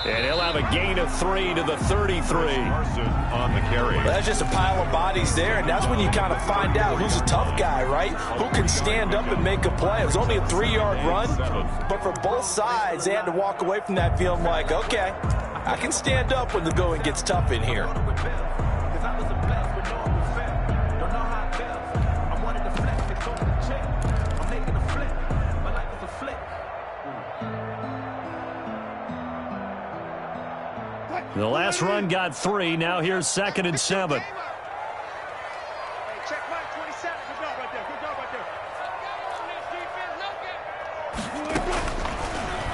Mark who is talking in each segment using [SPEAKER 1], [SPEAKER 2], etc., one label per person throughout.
[SPEAKER 1] And he'll have a gain of 3 to the 33.
[SPEAKER 2] On the carry.
[SPEAKER 3] That's just a pile of bodies there, and that's when you kind of find out who's a tough guy, right? Who can stand up and make a play. It was only a 3-yard run, but for both sides, they had to walk away from that feeling like, okay, I can stand up when the going gets tough in here.
[SPEAKER 1] The last run got 3. Now here's 2nd and 7.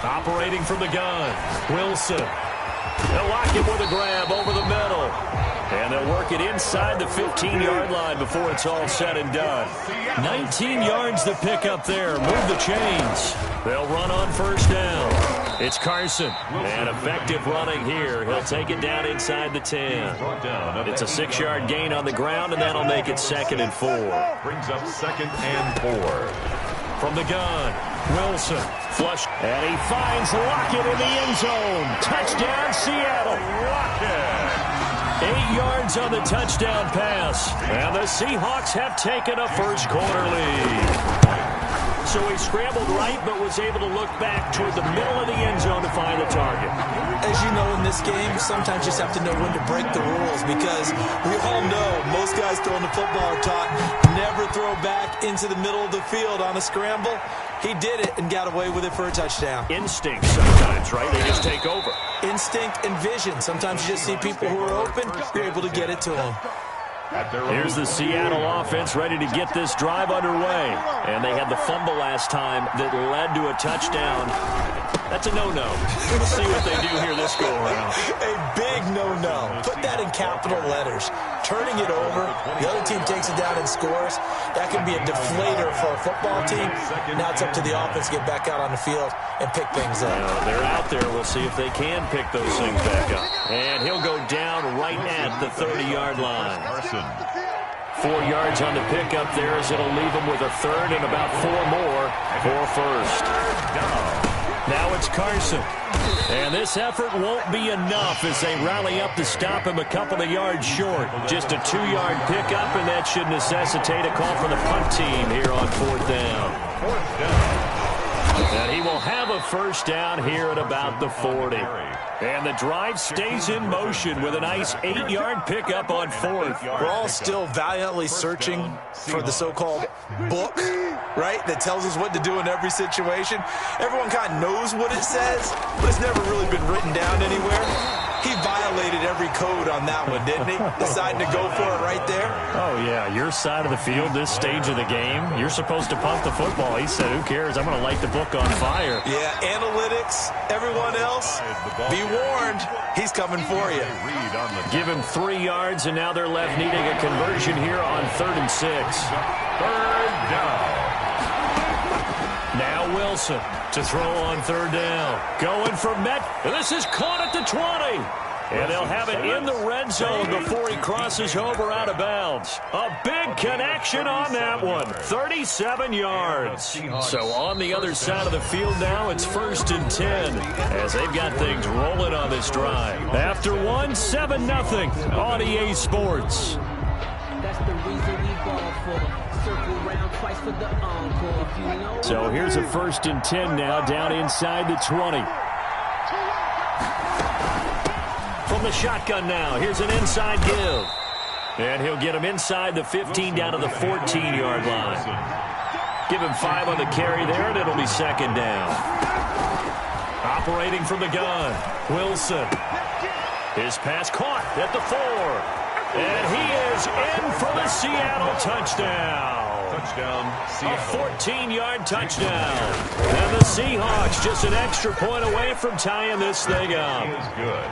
[SPEAKER 1] Operating from the gun, Wilson. They'll lock him with a grab over the middle. And they'll work it inside the 15-yard line before it's all said and done. 19 yards to pick up there. Move the chains. They'll run on 1st down. It's Carson. And effective running here. He'll take it down inside the 10. It's a 6-yard gain on the ground, and that'll make it 2nd and 4.
[SPEAKER 2] Brings up 2nd and 4.
[SPEAKER 1] From the gun, Wilson. Flush. And he finds Lockett in the end zone. Touchdown, Seattle. Lockett. 8 yards on the touchdown pass. And the Seahawks have taken a first-quarter lead. So he scrambled right, but was able to look back toward the middle of the end zone to find the target.
[SPEAKER 3] As you know, in this game, sometimes you just have to know when to break the rules, because we all know most guys throwing the football are taught never throw back into the middle of the field on a scramble. He did it and got away with it for a touchdown.
[SPEAKER 1] Instinct sometimes, right? They just take over.
[SPEAKER 3] Instinct and vision. Sometimes you just see people who are open, you're able to get it to them.
[SPEAKER 1] Here's the Seattle offense ready to get this drive underway. And they had the fumble last time that led to a touchdown. That's a no-no. We'll see what they do here this go-around.
[SPEAKER 3] A big no-no. Put that in capital letters. Turning it over, the other team takes it down and scores. That can be a deflator for a football team. Now it's up to the offense to get back out on the field and pick things up.
[SPEAKER 1] They're out there. We'll see if they can pick those things back up. And he'll go down right at the 30-yard line. 4 yards on the pickup there, as it'll leave him with a 3rd and about 4 more for 1st. Now it's Carson. And this effort won't be enough as they rally up to stop him a couple of yards short. Just a 2-yard pickup, and that should necessitate a call for the punt team here on 4th down. And he will have a 1st down here at about the 40. And the drive stays in motion with a nice 8-yard pickup on 4th.
[SPEAKER 3] We're all still valiantly searching for the so-called book, right, that tells us what to do in every situation. Everyone kind of knows what it says, but it's never really been written down anywhere. He violated every code on that one, didn't he? Deciding to go for it right there.
[SPEAKER 1] Oh, yeah. Your side of the field, this stage of the game, you're supposed to punt the football. He said, who cares? I'm going to light the book on fire.
[SPEAKER 3] Yeah, analytics, everyone else, be warned. He's coming for you.
[SPEAKER 1] Give him 3 yards, and now they're left needing a conversion here on 3rd and 6.
[SPEAKER 2] 3rd down.
[SPEAKER 1] Now Wilson to throw on 3rd down. Going for Met. This is caught at the 20. And they'll have it in the red zone before he crosses over out of bounds. A big connection on that one. 37 yards. So on the other side of the field now, it's 1st and 10 as they've got things rolling on this drive. After one, 7-0 on EA Sports.
[SPEAKER 4] That's the reason we ball for.
[SPEAKER 1] So here's a 1st and 10 now, down inside the 20. From the shotgun now, here's an inside give. And he'll get him inside the 15 down to the 14-yard line. Give him 5 on the carry there, and it'll be 2nd down. Operating from the gun, Wilson. His pass caught at the 4. And he is in for the Seattle touchdown. Seattle. A 14-yard touchdown. And the Seahawks just an extra point away from tying this thing up.
[SPEAKER 2] Good.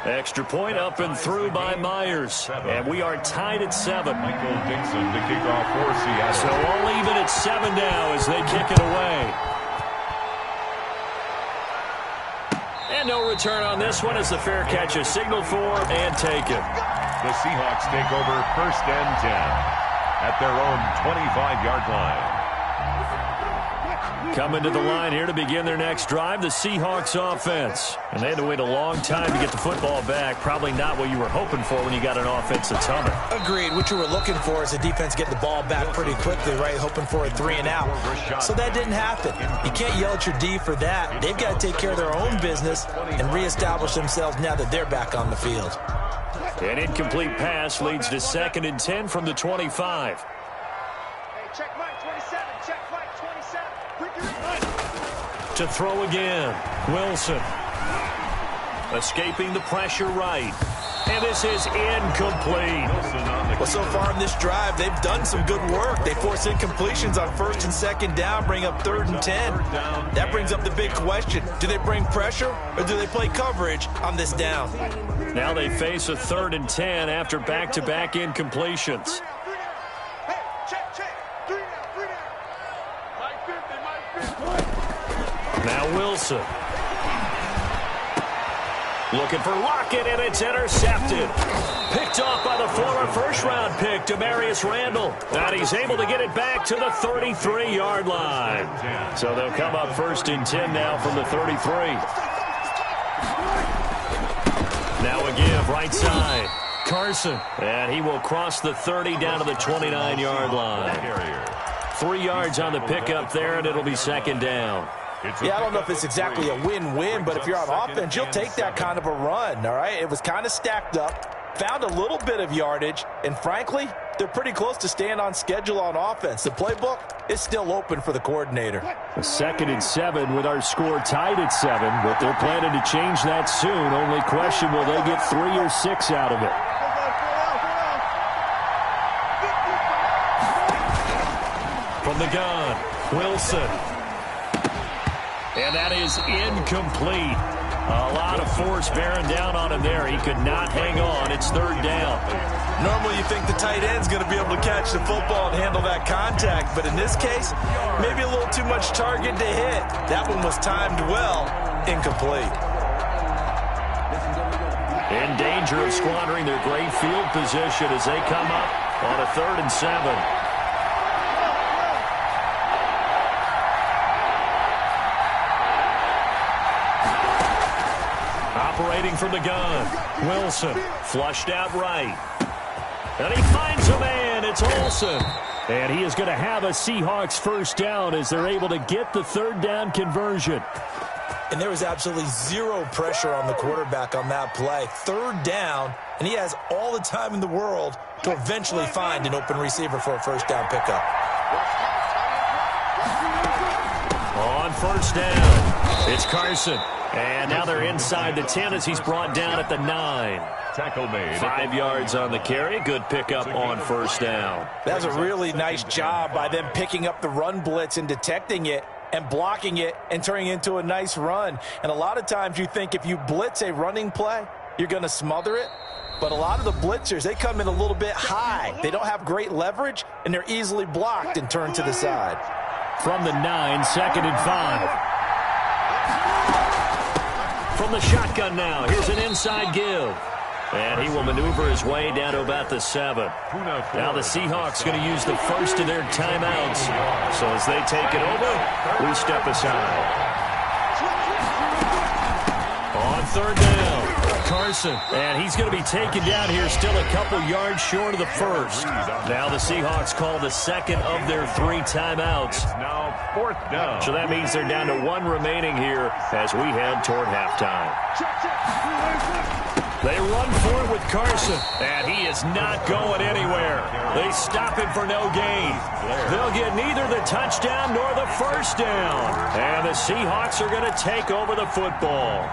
[SPEAKER 1] Extra point up and through by Myers. And we are tied at 7.
[SPEAKER 2] Michael Dixon to kick off for Seattle.
[SPEAKER 1] So all even at 7 now as they kick it away. And no return on this one as the fair catch is signaled for and taken.
[SPEAKER 2] The Seahawks take over 1st and 10 at their own 25-yard line.
[SPEAKER 1] Coming to the line here to begin their next drive, the Seahawks offense. And they had to wait a long time to get the football back. Probably not what you were hoping for when you got an offense that's humming.
[SPEAKER 3] Agreed. What you were looking for is a defense getting the ball back pretty quickly, right? Hoping for a 3 and out. So that didn't happen. You can't yell at your D for that. They've got to take care of their own business and reestablish themselves now that they're back on the field.
[SPEAKER 1] An incomplete pass leads to 2nd and 10 from the 25.
[SPEAKER 5] Hey, check Mike 27. Check Mike 27.
[SPEAKER 1] To throw again, Wilson. Escaping the pressure right. And this is incomplete.
[SPEAKER 3] Well, so far in this drive, they've done some good work. They force incompletions on 1st and 2nd down, bring up 3rd and 10. That brings up the big question. Do they bring pressure or do they play coverage on this down?
[SPEAKER 1] Now they face a 3rd and 10 after back-to-back incompletions.
[SPEAKER 5] Hey, check. 3 down. Mike 50.
[SPEAKER 1] Now Wilson. Looking for Lockett, and it's intercepted. Picked off by the former first-round pick, Demarius Randall. And he's able to get it back to the 33-yard line. So they'll come up 1st and 10 now from the 33. Now a give, right side. Carson. And he will cross the 30 down to the 29-yard line. 3 yards on the pickup there, and it'll be 2nd down.
[SPEAKER 3] Yeah, I don't know if it's exactly a win-win, but if you're on offense, you'll take that kind of a run, all right? It was kind of stacked up, found a little bit of yardage, and frankly, they're pretty close to staying on schedule on offense. The playbook is still open for the coordinator.
[SPEAKER 1] 2nd and 7 with our score tied at 7, but they're planning to change that soon. Only question, will they get 3 or 6 out of it? From the gun, Wilson. And that is incomplete. A lot of force bearing down on him there. He could not hang on. It's 3rd down.
[SPEAKER 3] Normally you think the tight end's going to be able to catch the football and handle that contact, but in this case, maybe a little too much target to hit. That one was timed well. Incomplete.
[SPEAKER 1] In danger of squandering their great field position as they come up on a 3rd and 7. Operating from the gun, Wilson flushed out right. And he finds a man. It's Olsen. And he is going to have a Seahawks 1st down as they're able to get the 3rd down conversion.
[SPEAKER 3] And there was absolutely zero pressure on the quarterback on that play. 3rd down, and he has all the time in the world to eventually find an open receiver for a 1st down pickup.
[SPEAKER 1] On 1st down, it's Carson. And now they're inside the 10 as he's brought down at the 9.
[SPEAKER 2] Tackle made.
[SPEAKER 1] 5 yards on the carry. Good pickup on 1st down.
[SPEAKER 3] That was a really nice job by them picking up the run blitz and detecting it and blocking it and turning it into a nice run. And a lot of times you think if you blitz a running play, you're going to smother it. But a lot of the blitzers, they come in a little bit high. They don't have great leverage, and they're easily blocked and turned to the side.
[SPEAKER 1] From the 9, 2nd and 5. From the shotgun now, here's an inside give. And he will maneuver his way down to about the 7. Now the Seahawks going to use the first of their timeouts. So as they take it over, we step aside. On 3rd down, Carson. And he's going to be taken down here still a couple yards short of the 1st. Now the Seahawks call the 2nd of their 3 timeouts.
[SPEAKER 2] Now 4th down.
[SPEAKER 1] So that means they're down to 1 remaining here as we head toward halftime. They run for it with Carson, and he is not going anywhere. They stop him for no gain. They'll get neither the touchdown nor the 1st down. And the Seahawks are going to take over the football.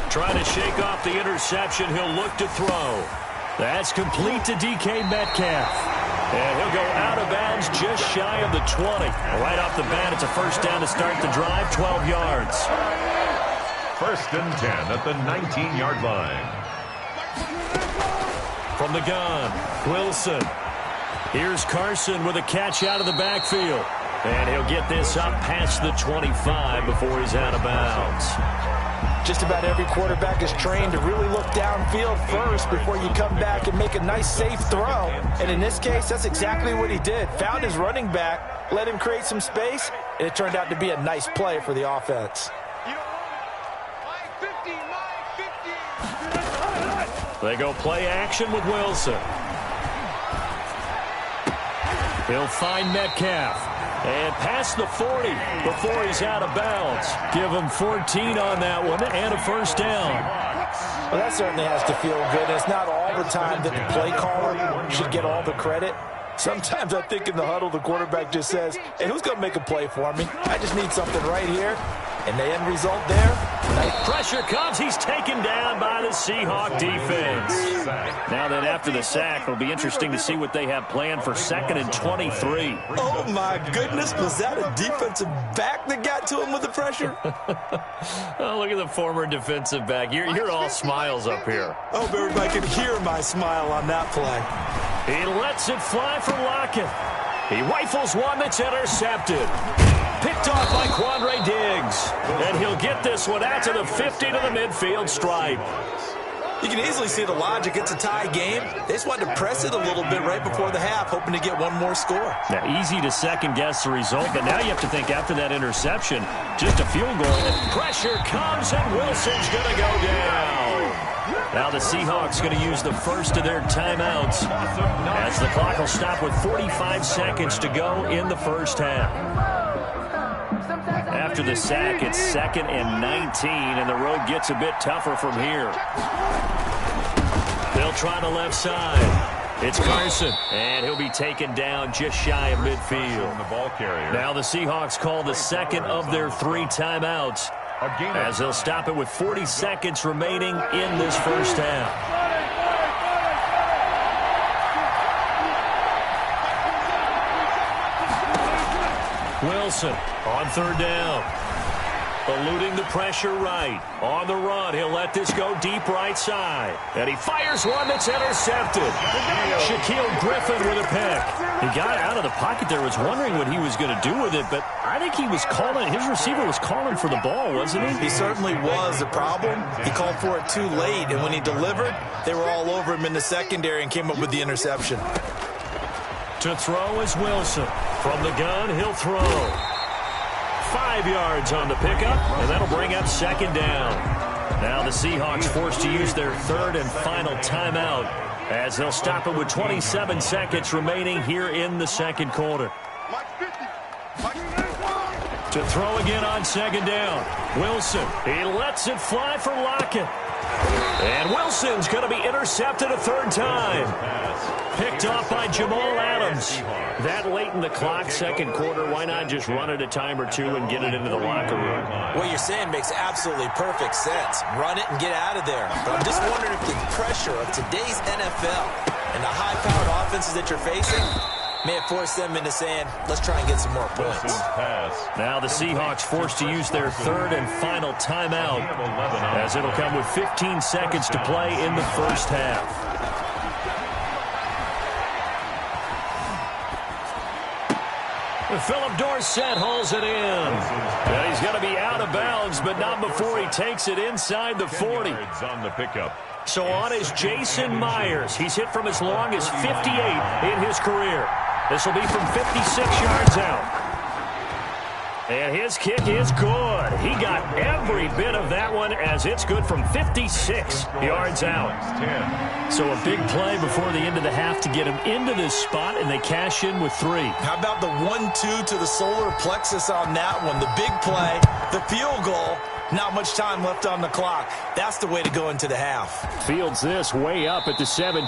[SPEAKER 1] Trying to shake off the interception. He'll look to throw. That's complete to DK Metcalf. And he'll go out of bounds just shy of the 20. Right off the bat, it's a 1st down to start the drive, 12 yards.
[SPEAKER 2] 1st and 10 at the 19-yard line.
[SPEAKER 1] From the gun, Wilson. Here's Carson with a catch out of the backfield. And he'll get this up past the 25 before he's out of bounds.
[SPEAKER 3] Just about every quarterback is trained to really look downfield first before you come back and make a nice, safe throw. And in this case, that's exactly what he did. Found his running back, let him create some space, and it turned out to be a nice play for the offense.
[SPEAKER 1] They go play action with Wilson. He'll find Metcalf. And past the 40 before he's out of bounds. Give him 14 on that one and a first down.
[SPEAKER 3] Well, that certainly has to feel good. It's not all the time that the play caller should get all the credit. Sometimes I think in the huddle, the quarterback just says, hey, who's going to make a play for me? I just need something right here. And the end result there,
[SPEAKER 1] pressure comes. He's taken down by the Seahawk defense. Now then, after the sack, it'll be interesting to see what they have planned for 2nd and 23.
[SPEAKER 3] Oh, my goodness. Was that a defensive back that got to him with the pressure?
[SPEAKER 1] Oh, look at the former defensive back. You're all smiles up here.
[SPEAKER 3] I hope everybody can hear my smile on that play.
[SPEAKER 1] He lets it fly for Lockett. He rifles one that's intercepted. Picked off by Quandre Diggs. And he'll get this one out to the 50 to the midfield stripe.
[SPEAKER 3] You can easily see the logic. It's a tie game. They just wanted to press it a little bit right before the half, hoping to get one more score.
[SPEAKER 1] Now, easy to second-guess the result, but now you have to think after that interception, just a field goal. And pressure comes, and Wilson's going to go down. Now the Seahawks going to use the first of their timeouts as the clock will stop with 45 seconds to go in the first half. After the sack, it's 2nd and 19, and the road gets a bit tougher from here. They'll try the left side. It's Carson, and he'll be taken down just shy of midfield.
[SPEAKER 2] The ball carrier.
[SPEAKER 1] Now the Seahawks call the second of their 3 timeouts, as they'll stop it with 40 seconds remaining in this first half. Wilson on 3rd down. Eluding the pressure right. On the run, he'll let this go deep right side. And he fires one that's intercepted. Shaquille Griffin with a pick. He got out of the pocket there, was wondering what he was going to do with it, but I think he was calling, his receiver was calling for the ball, wasn't he?
[SPEAKER 3] He certainly was. The problem, he called for it too late, and when he delivered, they were all over him in the secondary and came up with the interception.
[SPEAKER 1] To throw is Wilson. From the gun, he'll throw. 5 yards on the pickup, and that'll bring up 2nd down. Now the Seahawks forced to use their 3rd and final timeout as they'll stop it with 27 seconds remaining here in the 2nd quarter. To throw again on 2nd down. Wilson, he lets it fly for Lockett. And Wilson's going to be intercepted a 3rd time. Picked off by Jamal Adams. That late in the clock, 2nd quarter, why not just run it a time or two and get it into the locker room?
[SPEAKER 3] What you're saying makes absolutely perfect sense. Run it and get out of there. But I'm just wondering if the pressure of today's NFL and the high-powered offenses that you're facing may have forced them into saying, let's try and get some more points.
[SPEAKER 1] Now the Seahawks forced to use their 3rd and final timeout as it'll come with 15 seconds to play in the first half. Philip Dorsett hauls it in. And he's going to be out of bounds, but not before he takes it inside the 40.
[SPEAKER 2] On the pickup.
[SPEAKER 1] So on is Jason Myers. He's hit from as long as 58 in his career. This will be from 56 yards out. And his kick is good. He got every bit of that one as it's good from 56 yards out. So a big play before the end of the half to get him into this spot, and they cash in with 3.
[SPEAKER 3] How about the 1-2 to the solar plexus on that one? The big play, the field goal, not much time left on the clock. That's the way to go into the half.
[SPEAKER 1] Fields this way up at the 17.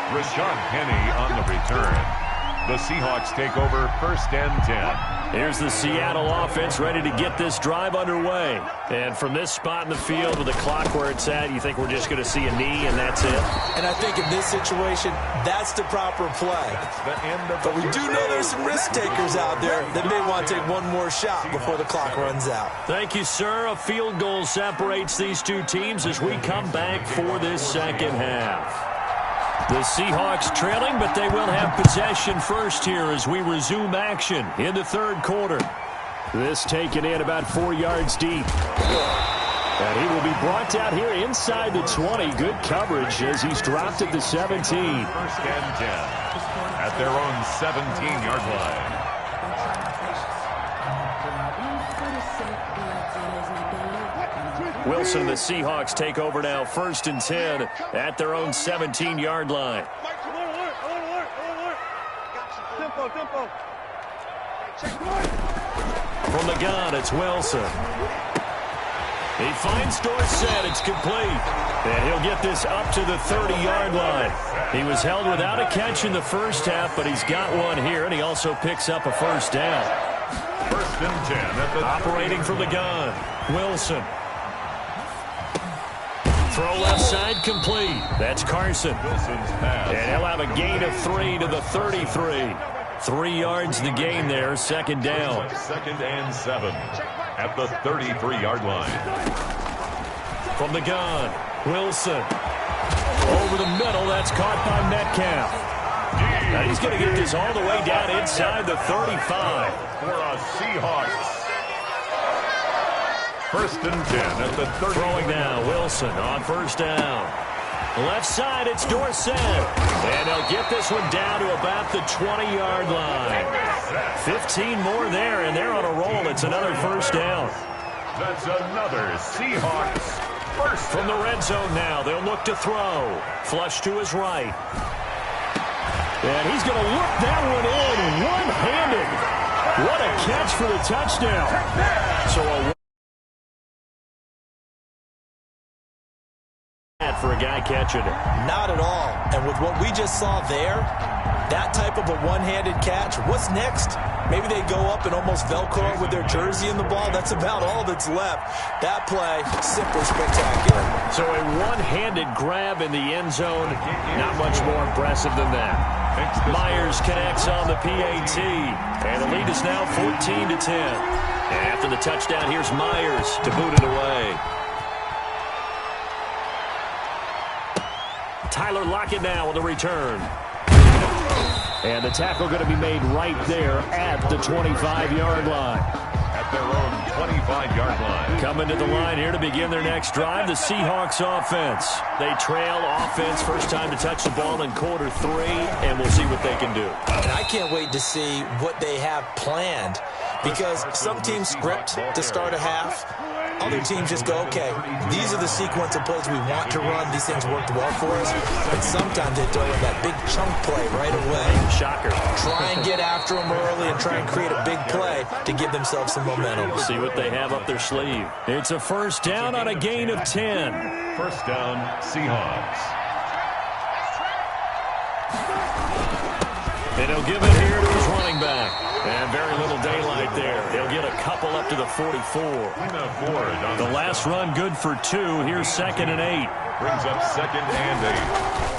[SPEAKER 2] Rashad Penny on the return. The Seahawks take over 1st and 10.
[SPEAKER 1] Here's the Seattle offense ready to get this drive underway. And from this spot in the field with the clock where it's at, you think we're just going to see a knee and that's it?
[SPEAKER 3] And I think in this situation, that's the proper play. But we do know there's some risk takers out there that may want to take one more shot before the clock runs out.
[SPEAKER 1] Thank you, sir. A field goal separates these two teams as we come back for this 2nd half. The Seahawks trailing, but they will have possession first here as we resume action in the 3rd quarter. This taken in about 4 yards deep. And he will be brought down here inside the 20. Good coverage as he's dropped at the 17.
[SPEAKER 2] First and 10 at their own 17-yard line.
[SPEAKER 1] Wilson and the Seahawks take over now, first and 10 at their own 17-yard line. From the gun, it's Wilson. He finds Dorsett. It's complete. And he'll get this up to the 30-yard line. He was held without a catch in the first half, but he's got one here, and he also picks up a first down.
[SPEAKER 2] First and 10 at the
[SPEAKER 1] operating from the gun, Wilson. Throw left side complete. That's Carson.
[SPEAKER 2] Wilson's pass.
[SPEAKER 1] And he'll have a gain of 3 to the 33. 3 yards the gain there, second down.
[SPEAKER 2] Second and 7 at the 33-yard line.
[SPEAKER 1] From the gun, Wilson. Over the middle, that's caught by Metcalf. Now he's going to get this all the way down inside the 35.
[SPEAKER 2] For a Seahawks. First and 10 at the 30.
[SPEAKER 1] Throwing now, Wilson on first down. Left side, it's Dorsett. And they'll get this one down to about the 20-yard line. 15 more there, and they're on a roll. It's another first down.
[SPEAKER 2] That's another Seahawks first.
[SPEAKER 1] From the red zone now, they'll look to throw. Flush to his right. And he's going to look that one in one-handed. What a catch for the touchdown. So for a guy catching it.
[SPEAKER 3] Not at all. And with what we just saw there, that type of a one-handed catch, what's next? Maybe they go up and almost Velcro it with their jersey in the ball. That's about all that's left. That play, simply spectacular.
[SPEAKER 1] So a one-handed grab in the end zone, not much more impressive than that. Myers connects on the PAT, and the lead is now 14 to 10. And after the touchdown, here's Myers to boot it away. Tyler Lockett now on the return. And the tackle going to be made right there at the 25-yard line.
[SPEAKER 2] At their own 25-yard line.
[SPEAKER 1] Coming to the line here to begin their next drive, the Seahawks offense. They trail offense, first time to touch the ball in quarter 3, and we'll see what they can do.
[SPEAKER 3] And I can't wait to see what they have planned, because some teams script to start a half. Other teams just go, okay, these are the sequence of plays we want to run. These things worked well for us. But sometimes they throw in that big chunk play right away.
[SPEAKER 1] Shocker.
[SPEAKER 3] Try and get after them early and try and create a big play to give themselves some momentum.
[SPEAKER 1] We'll see what they have up their sleeve. It's a first down on a gain of 10.
[SPEAKER 2] First down, Seahawks.
[SPEAKER 1] And he'll give it here to his running back. And very little daylight there. He'll get a couple up to the 44. The last run good for 2. Here's second and 8.
[SPEAKER 2] Brings up second and 8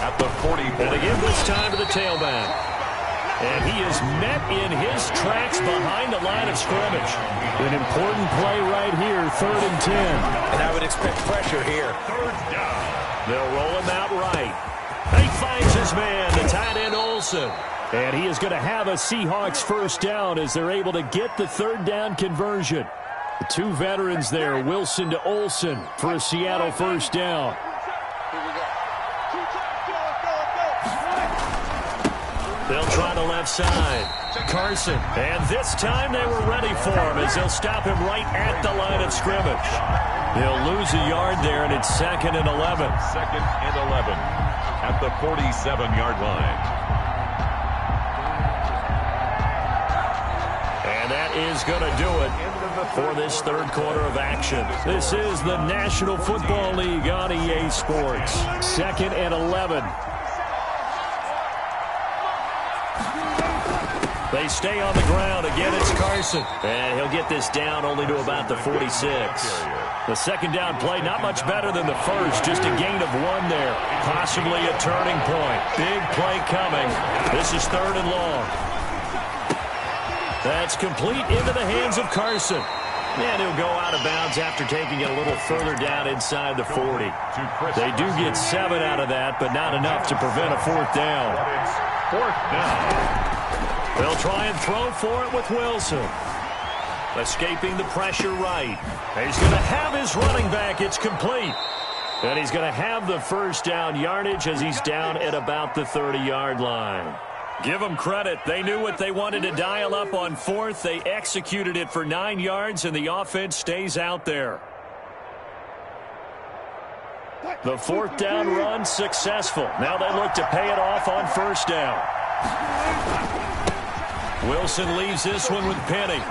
[SPEAKER 2] at the 44.
[SPEAKER 1] And they give this time to the tailback. And he is met in his tracks behind the line of scrimmage. An important play right here, third and 10.
[SPEAKER 3] And I would expect pressure here.
[SPEAKER 2] Third down.
[SPEAKER 1] They'll roll him out right. He finds his man, the tight end Olsen. And he is going to have a Seahawks first down as they're able to get the third down conversion. The two veterans there, Wilson to Olsen, for a Seattle first down. They'll try the left side. Carson. And this time they were ready for him as they'll stop him right at the line of scrimmage. He'll lose a yard there, and it's second and 11.
[SPEAKER 2] Second and 11 at the 47-yard line.
[SPEAKER 1] And that is going to do it for this third quarter of action. This is the National Football League on EA Sports. Second and 11. They stay on the ground. Again, it's Carson. And he'll get this down only to about the 46. The second down play, not much better than the first. Just a gain of 1 there. Possibly a turning point. Big play coming. This is third and long. That's complete into the hands of Carson. And he'll go out of bounds after taking it a little further down inside the 40. They do get 7 out of that, but not enough to prevent a fourth down.
[SPEAKER 2] But it's fourth down.
[SPEAKER 1] They'll try and throw for it with Wilson. Escaping the pressure right. He's going to have his running back. It's complete. And he's going to have the first down yardage as he's down at about the 30-yard line. Give them credit. They knew what they wanted to dial up on fourth. They executed it for 9 yards, and the offense stays out there. The fourth down run successful. Now they look to pay it off on first down. Wilson leaves this one with Penny.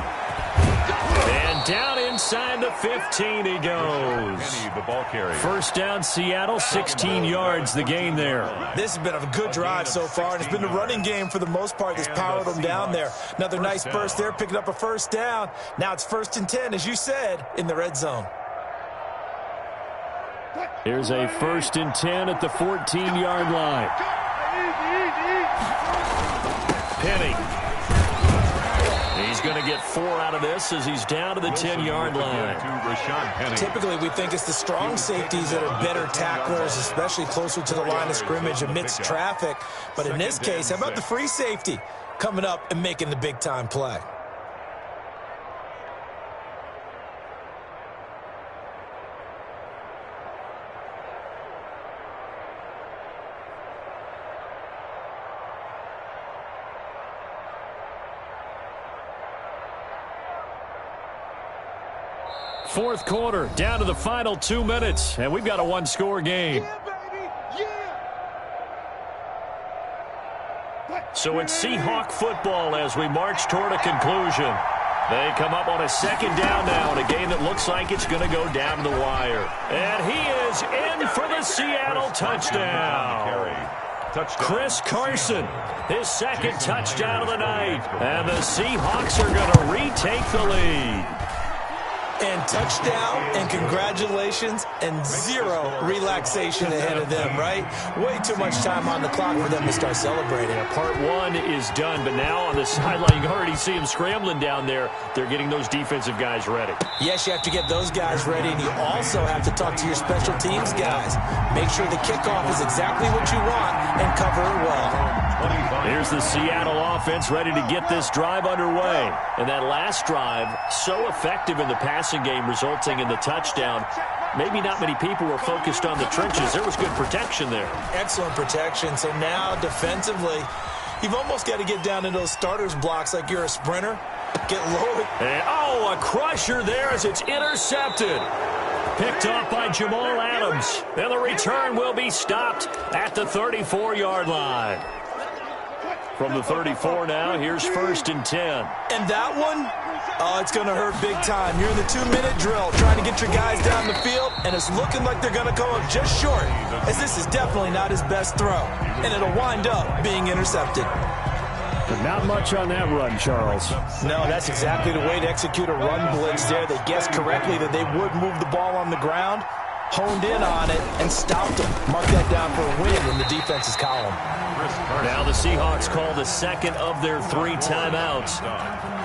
[SPEAKER 1] And down inside the 15 he goes.
[SPEAKER 2] Penny, the ball carrier.
[SPEAKER 1] First down, Seattle, 16 yards the gain there.
[SPEAKER 3] This has been a good drive so far, and it's been the running game for the most part that's powered them down there. Another nice burst there, picking up a first down. Now it's 1st and 10, as you said, in the red zone.
[SPEAKER 1] Here's a 1st and 10 at the 14-yard line. Penny. He's going to get 4 out of this as he's down to the 10-yard line.
[SPEAKER 3] Typically, we think it's the strong safeties that are better tacklers, especially closer to the line of scrimmage amidst traffic. But in this case, how about the free safety coming up and making the big-time play?
[SPEAKER 1] Fourth quarter, down to the final 2 minutes, and we've got a one-score game. So it's Seahawk football as we march toward a conclusion. They come up on a 2nd down now in a game that looks like it's going to go down the wire. And he is in for the Seattle touchdown. Chris Carson, his 2nd touchdown of the night. And the Seahawks are going to retake the lead.
[SPEAKER 3] And touchdown, and congratulations, and 0 relaxation ahead of them, right? Way too much time on the clock for them to start celebrating.
[SPEAKER 1] Part 1 is done, but now on the sideline, you already see them scrambling down there. They're getting those defensive guys ready.
[SPEAKER 3] Yes, you have to get those guys ready, and you also have to talk to your special teams guys. Make sure the kickoff is exactly what you want and cover it well.
[SPEAKER 1] Here's the Seattle offense ready to get this drive underway. And that last drive, so effective in the passing game, resulting in the touchdown. Maybe not many people were focused on the trenches. There was good protection there.
[SPEAKER 3] Excellent protection. So now defensively, you've almost got to get down in those starters blocks like you're a sprinter. Get low.
[SPEAKER 1] And, oh, a crusher there as it's intercepted. Picked off by Jamal Adams. And the return will be stopped at the 34-yard line. From the 34 now, here's 1st and 10.
[SPEAKER 3] And that one, oh, it's going to hurt big time. You're in the 2-minute drill trying to get your guys down the field, and it's looking like they're going to come up just short, as this is definitely not his best throw, and it'll wind up being intercepted.
[SPEAKER 1] But not much on that run, Charles.
[SPEAKER 3] No, that's exactly the way to execute a run blitz there. They guessed correctly that they would move the ball on the ground, honed in on it, and stopped them. Mark that down for a win in the defense's column.
[SPEAKER 1] Now the Seahawks call the 2nd of their 3 timeouts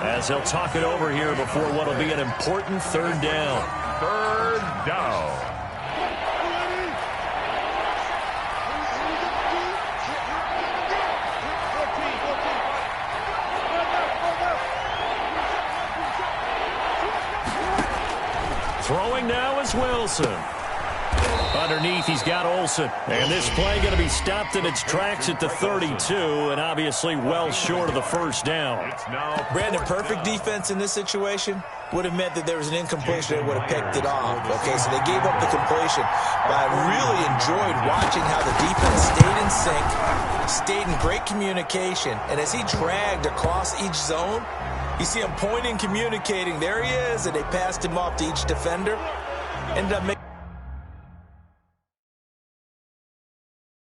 [SPEAKER 1] as they'll talk it over here before what will be an important 3rd down.
[SPEAKER 2] 3rd down.
[SPEAKER 1] Throwing now is Wilson. Underneath, he's got Olsen. And this play going to be stopped in its tracks at the 32, and obviously well short of the first down.
[SPEAKER 3] Brandon, perfect defense in this situation would have meant that there was an incompletion that would have picked it off. Okay, so they gave up the completion. But I really enjoyed watching how the defense stayed in sync, stayed in great communication, and as he dragged across each zone, you see him pointing, communicating. There he is, and they passed him off to each defender. Ended up making